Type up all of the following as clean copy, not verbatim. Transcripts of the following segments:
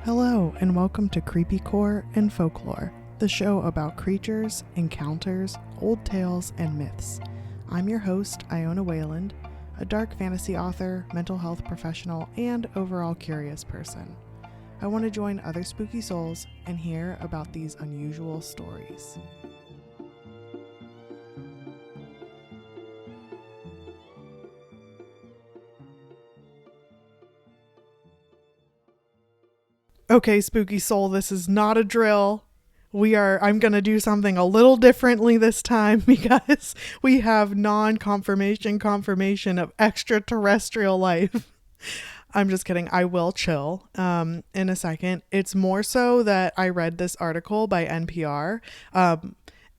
Hello, and welcome to Creepycore and Folklore, the show about creatures, encounters, old tales, and myths. I'm your host, Iona Wayland, a dark fantasy author, mental health professional, and overall curious person. I want to join other spooky souls and hear about these unusual stories. Okay, spooky soul, this is not a drill. I'm going to do something a little differently this time because we have confirmation of extraterrestrial life. I'm just kidding. I will chill in a second. It's more so that I read this article by NPR.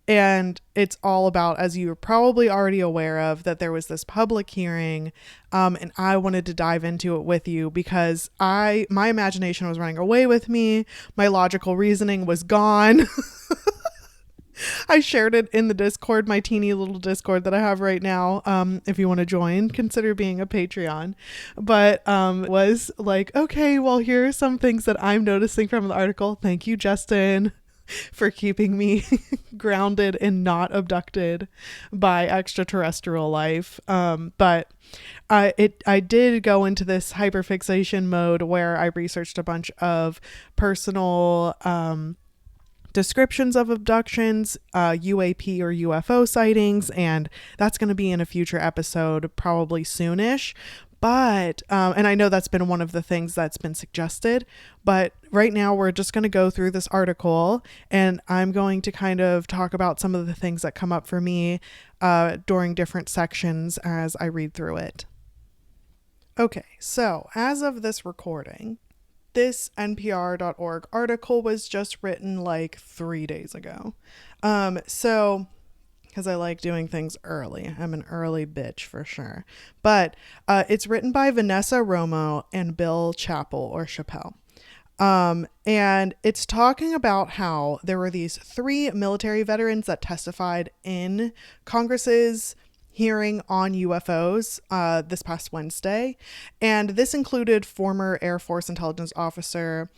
And it's all about, as you're probably already aware of, that there was this public hearing, and I wanted to dive into it with you because my imagination was running away with me. My logical reasoning was gone. I shared it in the Discord, my teeny little Discord that I have right now. If you want to join, consider being a Patreon. But was like, okay, well, here are some things that I'm noticing from the article. Thank you, Justin, for keeping me grounded and not abducted by extraterrestrial life. But I did go into this hyperfixation mode where I researched a bunch of personal descriptions of abductions, UAP or UFO sightings, and that's going to be in a future episode, probably soonish. But, and I know that's been one of the things that's been suggested, but right now we're just going to go through this article and I'm going to kind of talk about some of the things that come up for me during different sections as I read through it. Okay, so as of this recording, this NPR.org article was just written like 3 days ago. Because I like doing things early. I'm an early bitch for sure. But it's written by Vanessa Romo and Bill Chappell. And it's talking about how there were these 3 military veterans that testified in Congress's hearing on UFOs this past Wednesday. And this included former Air Force intelligence officer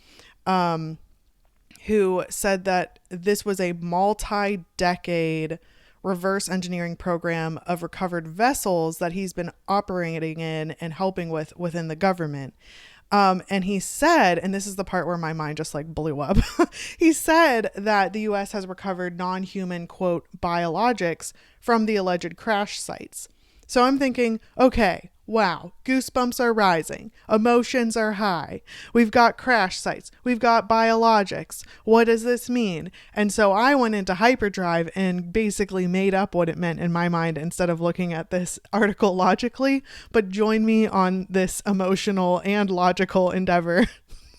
who said that this was a multi-decade reverse engineering program of recovered vessels that he's been operating in and helping with within the government. And he said, and this is the part where my mind just like blew up. He said that the US has recovered non-human, quote, biologics from the alleged crash sites. So I'm thinking, okay, wow, goosebumps are rising. Emotions are high. We've got crash sites. We've got biologics. What does this mean? And so I went into hyperdrive and basically made up what it meant in my mind instead of looking at this article logically, but join me on this emotional and logical endeavor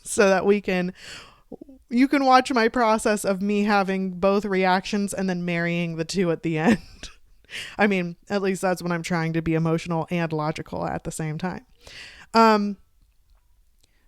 so that you can watch my process of me having both reactions and then marrying the two at the end. I mean, at least that's when I'm trying to be emotional and logical at the same time.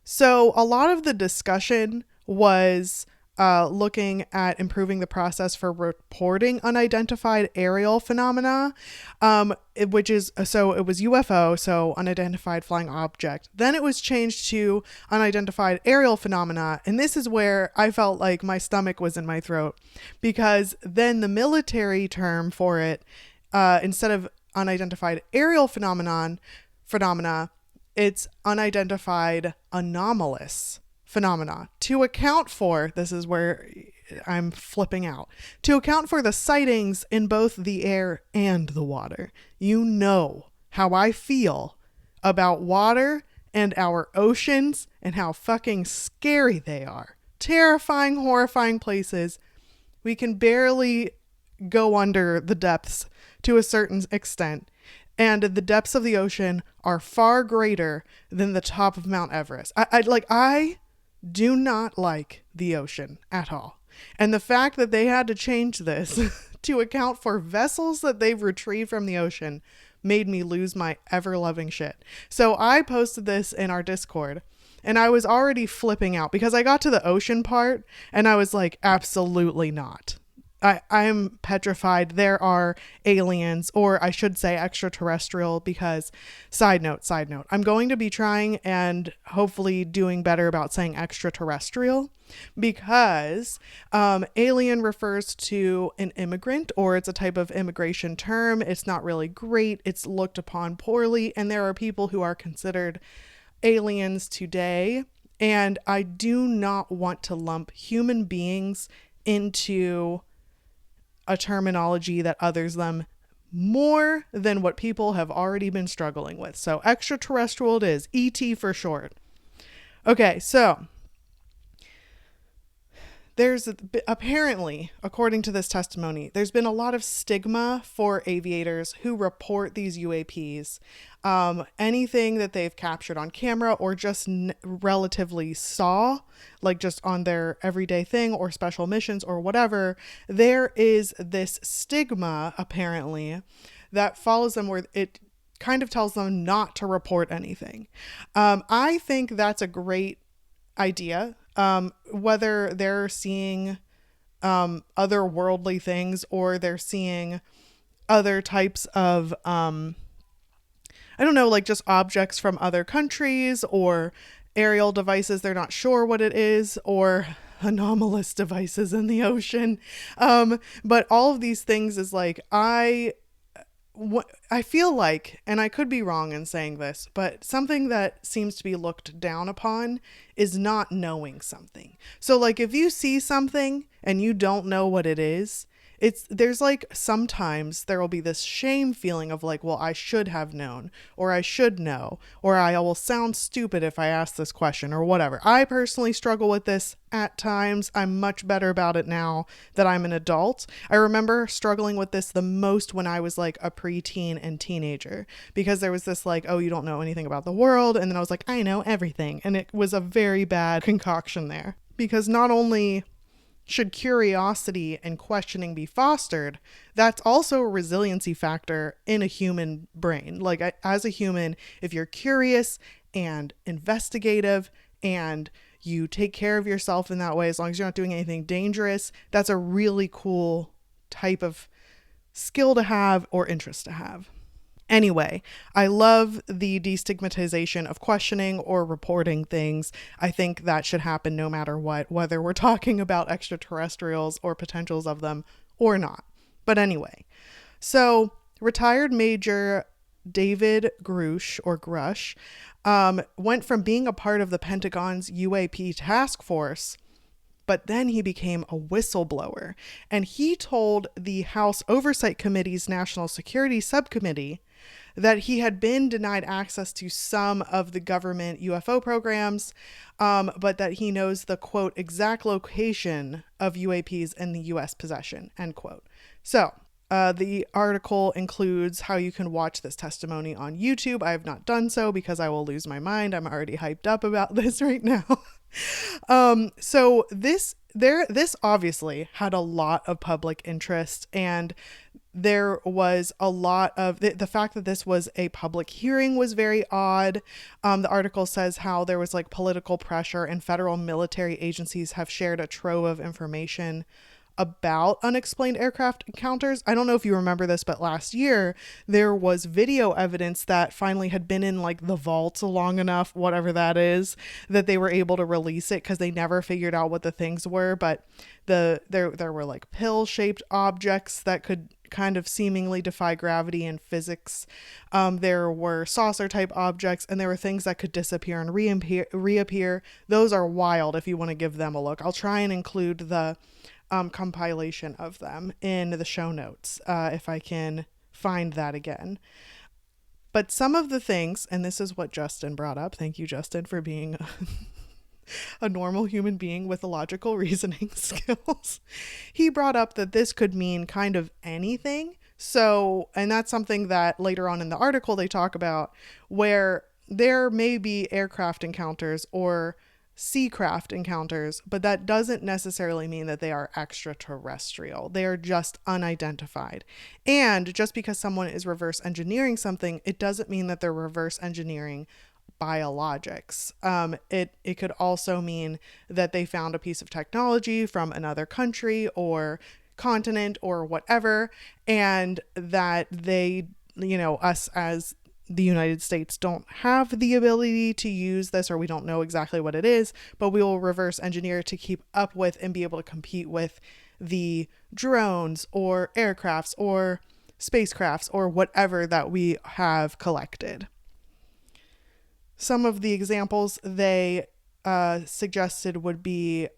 So a lot of the discussion was looking at improving the process for reporting unidentified aerial phenomena, it was UFO, so unidentified flying object. Then it was changed to unidentified aerial phenomena. And this is where I felt like my stomach was in my throat, because then the military term for it, instead of unidentified aerial phenomena, it's unidentified anomalous phenomena. To account for, this is where I'm flipping out, to account for the sightings in both the air and the water. You know how I feel about water and our oceans and how fucking scary they are. Terrifying, horrifying places. We can barely go under the depths to a certain extent, and the depths of the ocean are far greater than the top of Mount Everest. I do not like the ocean at all. And the fact that they had to change this to account for vessels that they've retrieved from the ocean made me lose my ever-loving shit. So I posted this in our Discord, and I was already flipping out because I got to the ocean part and I was like, absolutely not. I'm petrified there are aliens, or I should say extraterrestrial, because side note, I'm going to be trying and hopefully doing better about saying extraterrestrial, because alien refers to an immigrant, or it's a type of immigration term. It's not really great. It's looked upon poorly, and there are people who are considered aliens today. And I do not want to lump human beings into a terminology that others them more than what people have already been struggling with. So extraterrestrial it is, ET for short. Okay, so there's apparently, according to this testimony, there's been a lot of stigma for aviators who report these UAPs. Anything that they've captured on camera or just relatively saw, like just on their everyday thing or special missions or whatever, there is this stigma apparently that follows them, where it kind of tells them not to report anything. I think that's a great idea. Whether they're seeing otherworldly things, or they're seeing other types of I don't know, like just objects from other countries, or aerial devices they're not sure what it is, or anomalous devices in the ocean. But all of these things is like, I feel like, and I could be wrong in saying this, but something that seems to be looked down upon is not knowing something. So like if you see something and you don't know what it is, there's like sometimes there will be this shame feeling of like, well, I should have known, or I should know, or I will sound stupid if I ask this question, or whatever. I personally struggle with this at times. I'm much better about it now that I'm an adult. I remember struggling with this the most when I was like a preteen and teenager, because there was this like, oh, you don't know anything about the world. And then I was like, I know everything. And it was a very bad concoction there, because not only should curiosity and questioning be fostered, that's also a resiliency factor in a human brain. Like as a human, if you're curious and investigative and you take care of yourself in that way, as long as you're not doing anything dangerous, that's a really cool type of skill to have or interest to have. Anyway, I love the destigmatization of questioning or reporting things. I think that should happen no matter what, whether we're talking about extraterrestrials or potentials of them or not. But anyway, so retired Major David Grush went from being a part of the Pentagon's UAP task force, but then he became a whistleblower. And he told the House Oversight Committee's National Security Subcommittee that he had been denied access to some of the government UFO programs, but that he knows the, quote, exact location of UAPs in the U.S. possession, end quote. So the article includes how you can watch this testimony on YouTube. I have not done so because I will lose my mind. I'm already hyped up about this right now. So this obviously had a lot of public interest, and there was a lot of the fact that this was a public hearing was very odd. The article says how there was like political pressure, and federal military agencies have shared a trove of information about unexplained aircraft encounters. I don't know if you remember this, but last year there was video evidence that finally had been in like the vault long enough, whatever that is, that they were able to release it, because they never figured out what the things were. But there were like pill-shaped objects that could kind of seemingly defy gravity and physics. There were saucer-type objects, and there were things that could disappear and reappear. Those are wild if you want to give them a look. I'll try and include the compilation of them in the show notes if I can find that again. But some of the things, and this is what Justin brought up. Thank you, Justin, for being a normal human being with logical reasoning skills. He brought up that this could mean kind of anything. So, and that's something that later on in the article they talk about, where there may be aircraft encounters or seacraft encounters, but that doesn't necessarily mean that they are extraterrestrial. They are just unidentified. And just because someone is reverse engineering something, it doesn't mean that they're reverse engineering biologics. It could also mean that they found a piece of technology from another country, or continent or whatever, and that they, us as the United States don't have the ability to use this, or we don't know exactly what it is, but we will reverse engineer to keep up with and be able to compete with the drones or aircrafts or spacecrafts or whatever that we have collected. Some of the examples they suggested would be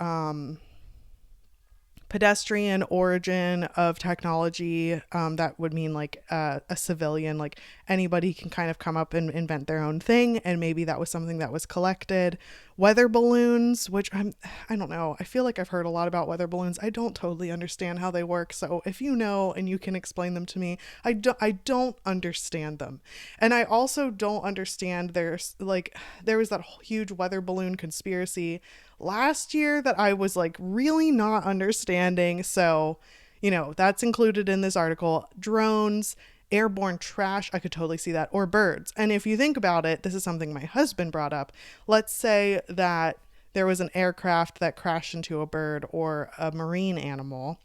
pedestrian origin of technology. That would mean like a civilian, like anybody can kind of come up and invent their own thing, and maybe that was something that was collected. Weather balloons, which I don't know, I feel like I've heard a lot about weather balloons. I don't totally understand how they work, so if you know and you can explain them to me, I don't understand them. And I also don't understand there was that huge weather balloon conspiracy last year that I was like really not understanding. So, that's included in this article. Drones, airborne trash, I could totally see that, or birds. And if you think about it, this is something my husband brought up. Let's say that there was an aircraft that crashed into a bird or a marine animal,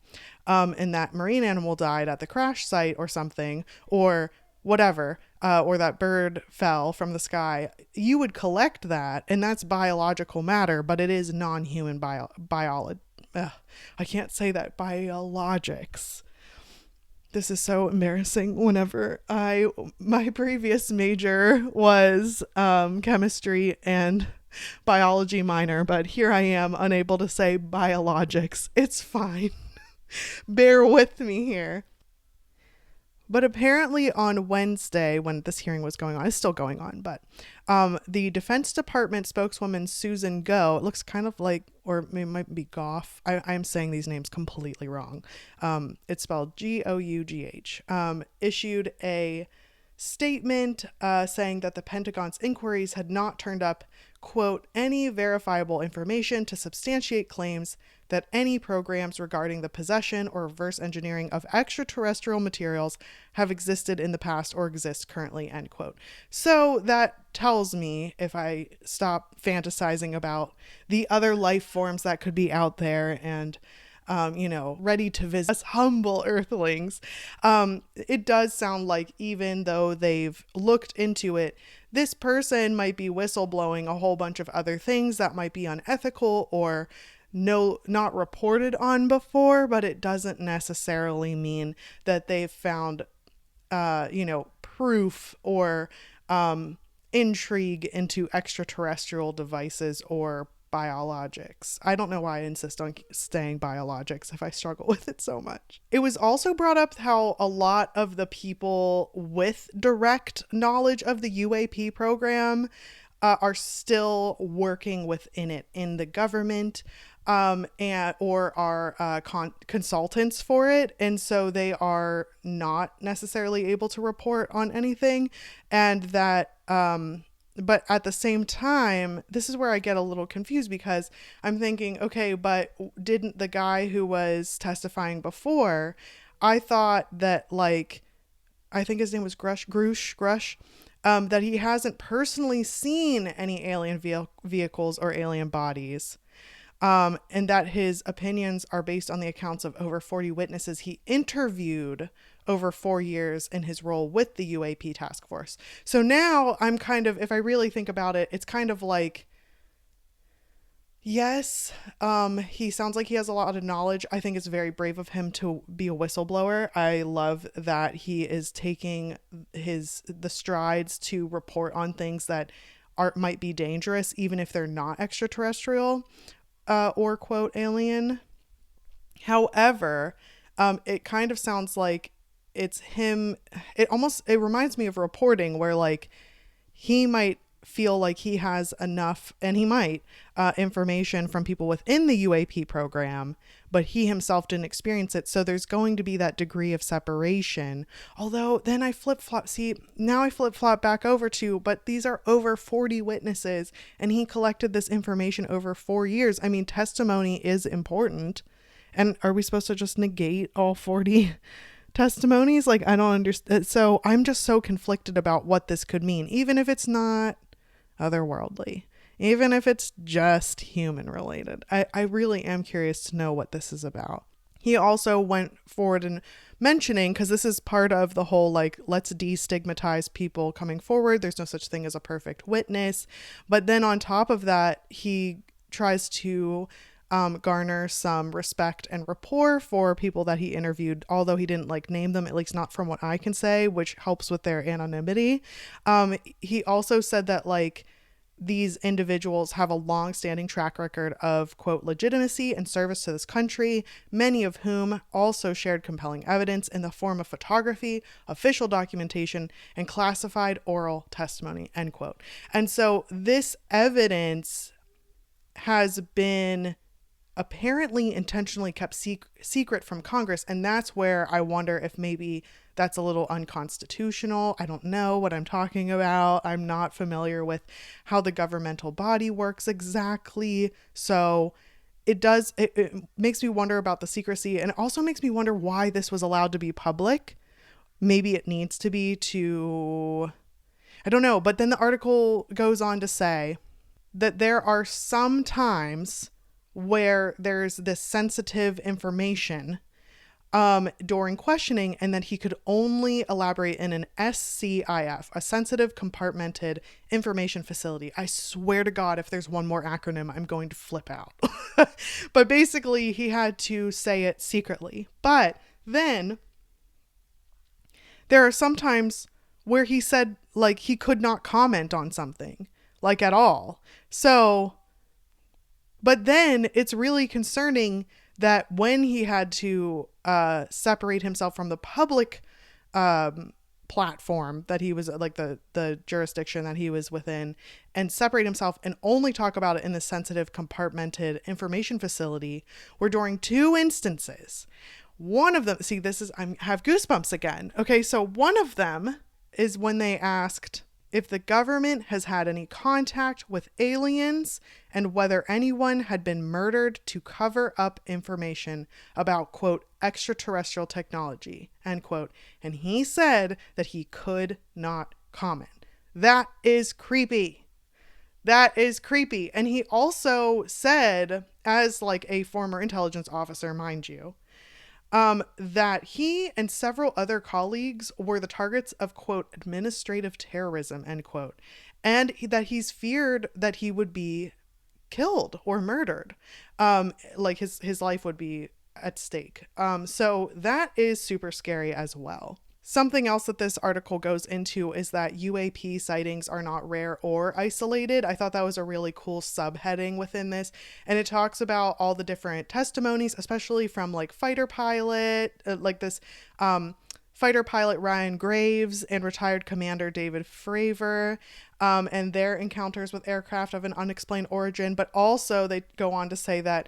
and that marine animal died at the crash site or something, or whatever, or that bird fell from the sky. You would collect that, and that's biological matter, but it is non-human biology. I can't say that. Biologics. This is so embarrassing. Whenever my previous major was chemistry and biology minor, but here I am unable to say biologics. It's fine. Bear with me here. But apparently on Wednesday, when this hearing was going on, it's still going on, but the Defense Department spokeswoman Susan Go, it looks kind of like, or it might be Goff. I'm saying these names completely wrong. It's spelled Gough, issued a statement saying that the Pentagon's inquiries had not turned up, quote, any verifiable information to substantiate claims that any programs regarding the possession or reverse engineering of extraterrestrial materials have existed in the past or exist currently, end quote. So that tells me, if I stop fantasizing about the other life forms that could be out there and ready to visit us humble earthlings, it does sound like even though they've looked into it, this person might be whistleblowing a whole bunch of other things that might be unethical or not reported on before, but it doesn't necessarily mean that they've found, proof or intrigue into extraterrestrial devices or biologics. I don't know why I insist on saying biologics if I struggle with it so much. It was also brought up how a lot of the people with direct knowledge of the UAP program are still working within it in the government, or are consultants for it, and so they are not necessarily able to report on anything, and that but at the same time, this is where I get a little confused, because I'm thinking, okay, but didn't the guy who was testifying before, I thought that, like, I think his name was Grush, that he hasn't personally seen any alien vehicles or alien bodies, and that his opinions are based on the accounts of over 40 witnesses he interviewed over 4 years in his role with the UAP task force. So now I'm kind of, if I really think about it, it's kind of like, yes, he sounds like he has a lot of knowledge. I think it's very brave of him to be a whistleblower. I love that he is taking the strides to report on things that might be dangerous, even if they're not extraterrestrial, or quote alien. However, it kind of sounds like it's him. It reminds me of reporting where, like, he might feel like he has enough, and he might, information from people within the UAP program, but he himself didn't experience it. So there's going to be that degree of separation. Although then I flip-flop back over to, but these are over 40 witnesses, and he collected this information over 4 years. I mean, testimony is important. And are we supposed to just negate all 40 testimonies? Like, I don't understand. So I'm just so conflicted about what this could mean, even if it's not otherworldly, even if it's just human related. I really am curious to know what this is about. He also went forward and mentioning, because this is part of the whole like, let's destigmatize people coming forward. There's no such thing as a perfect witness. But then on top of that, he tries to garner some respect and rapport for people that he interviewed, although he didn't like name them, at least not from what I can say, which helps with their anonymity. He also said that like, these individuals have a long-standing track record of, quote, legitimacy and service to this country, many of whom also shared compelling evidence in the form of photography, official documentation, and classified oral testimony, end quote. And so this evidence has been apparently intentionally kept secret from Congress. And that's where I wonder if maybe that's a little unconstitutional. I don't know what I'm talking about. I'm not familiar with how the governmental body works exactly. So it makes me wonder about the secrecy, and it also makes me wonder why this was allowed to be public. Maybe it needs to be I don't know. But then the article goes on to say that there are some times where there's this sensitive information during questioning, and that he could only elaborate in an SCIF, a sensitive compartmented information facility. I swear to God, if there's one more acronym, I'm going to flip out. But basically, he had to say it secretly. But then there are some times where he said like he could not comment on something, like at all. So, but then it's really concerning that when he had to separate himself from the public platform that he was, like the jurisdiction that he was within, and separate himself and only talk about it in the sensitive compartmented information facility, were during two instances. One of them, see, I have goosebumps again. Okay, so one of them is when they asked if the government has had any contact with aliens and whether anyone had been murdered to cover up information about, quote, extraterrestrial technology, end quote. And he said that he could not comment. That is creepy. That is creepy. And he also said, as like a former intelligence officer, mind you, that he and several other colleagues were the targets of, quote, administrative terrorism, end quote, and that he's feared that he would be killed or murdered. Like his life would be at stake. So that is super scary as well. Something else that this article goes into is that UAP sightings are not rare or isolated. I thought that was a really cool subheading within this. And it talks about all the different testimonies, especially from like fighter pilot, fighter pilot Ryan Graves and retired commander David Fravor, and their encounters with aircraft of an unexplained origin. But also they go on to say that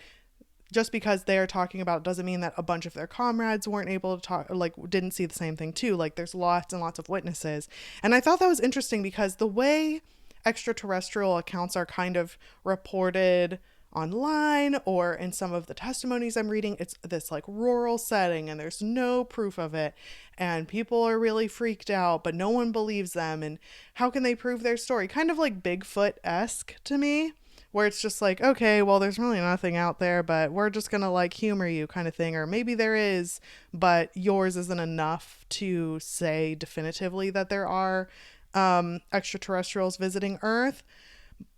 just because they're talking about it doesn't mean that a bunch of their comrades weren't able to talk, like didn't see the same thing too. Like there's lots and lots of witnesses. And I thought that was interesting because the way extraterrestrial accounts are kind of reported online or in some of the testimonies I'm reading, it's this like rural setting and there's no proof of it. And people are really freaked out, but no one believes them. And how can they prove their story? Kind of like Bigfoot-esque to me, where it's just like, okay, well, there's really nothing out there, but we're just going to like humor you kind of thing. Or maybe there is, but yours isn't enough to say definitively that there are extraterrestrials visiting Earth.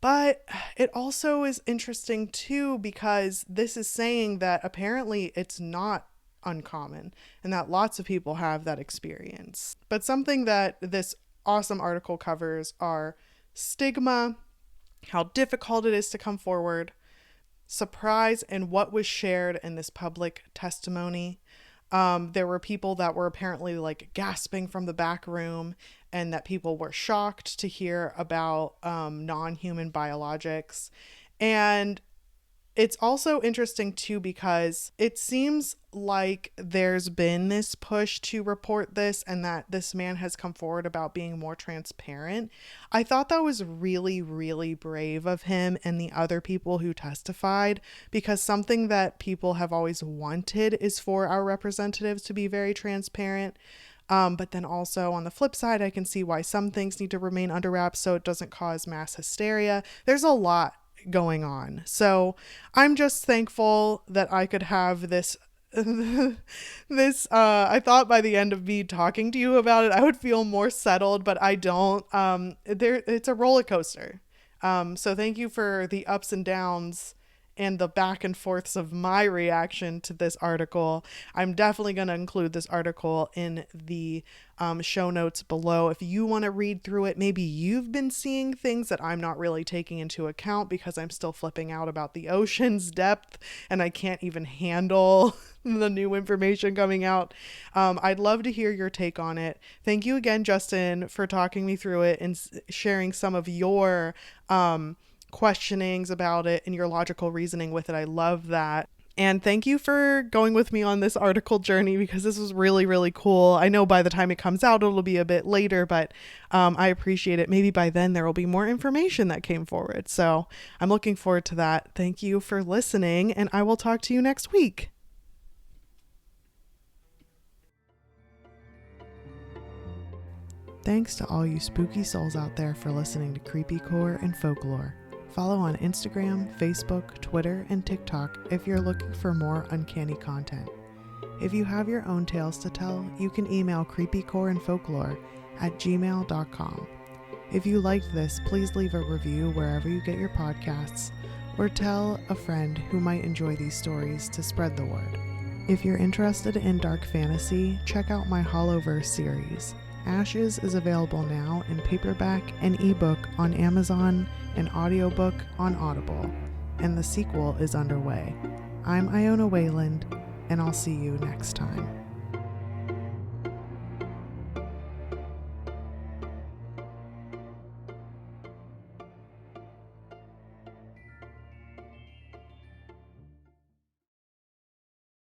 But it also is interesting too, because this is saying that apparently it's not uncommon and that lots of people have that experience. But something that this awesome article covers are stigma, how difficult it is to come forward, surprise, and what was shared in this public testimony. There were people that were apparently like gasping from the back room, and that people were shocked to hear about non-human biologics. And it's also interesting too, because it seems like there's been this push to report this and that this man has come forward about being more transparent. I thought that was really, really brave of him and the other people who testified, because something that people have always wanted is for our representatives to be very transparent. But then also on the flip side, I can see why some things need to remain under wraps so it doesn't cause mass hysteria. There's a lot going on. So I'm just thankful that I could have this This I thought by the end of me talking to you about it I would feel more settled, but I don't. It's a roller coaster. So thank you for the ups and downs and the back and forths of my reaction to this article. I'm definitely going to include this article in the show notes below. If you want to read through it, maybe you've been seeing things that I'm not really taking into account because I'm still flipping out about the ocean's depth and I can't even handle the new information coming out. I'd love to hear your take on it. Thank you again, Justin, for talking me through it and sharing some of your questionings about it and your logical reasoning with it. I love that. And thank you for going with me on this article journey because this was really, really cool. I know by the time it comes out, it'll be a bit later, but I appreciate it. Maybe by then there will be more information that came forward. So I'm looking forward to that. Thank you for listening, and I will talk to you next week. Thanks to all you spooky souls out there for listening to Creepy Core and Folklore. Follow on Instagram, Facebook, Twitter, and TikTok if you're looking for more uncanny content. If you have your own tales to tell, you can email creepycoreandfolklore@gmail.com. If you liked this, please leave a review wherever you get your podcasts, or tell a friend who might enjoy these stories to spread the word. If you're interested in dark fantasy, check out my Hollowverse series. Ashes is available now in paperback and ebook on Amazon and audiobook on Audible, and the sequel is underway. I'm Iona Wayland, and I'll see you next time.